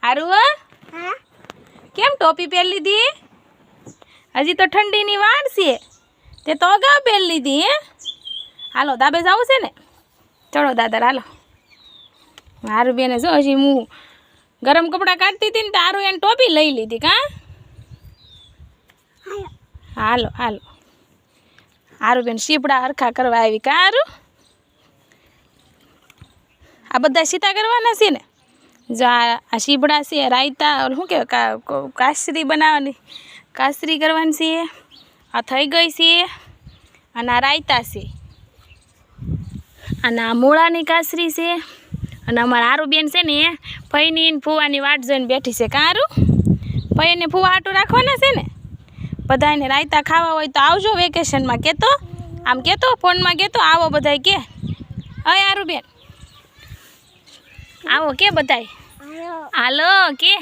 હારું હા કેમ ટોપી પહેરી લીધી? હજી તો ઠંડીની વાર છે તે તો અગાઉ પહેરી લીધી હે? હાલો દાબે જવું છે ને? ચલો દાદર હાલો. હારું બેને જો હજી હું ગરમ કપડાં કાઢતી હતી ને તો હારું એને ટોપી લઈ લીધી કાં? હાલો હાલો હારું બેન સીપડા હરખા કરવા આવી કાં હારું? આ બધા સીતા કરવાના છે ને? જો આ સીપડા છે રાયતા શું કહેવાય કાસરી બનાવવાની કાસરી કરવાની છે આ થઈ ગઈ છે અને આ રાયતા છે અને આ મૂળાની કાસરી છે અને અમારા હારું બેન છે ને ફઈની ફૂવાની વાટ જોઈને બેઠી છે કાં હારું? ફઈને ફૂવા હાટું રાખવાના છે ને? બધાને રાયતા ખાવા હોય તો આવજો વેકેશનમાં કહેતો આમ કહેતો ફોનમાં કહેતો આવો બધાય કે અય હારું બેન આવો કે બધાય હાલો કે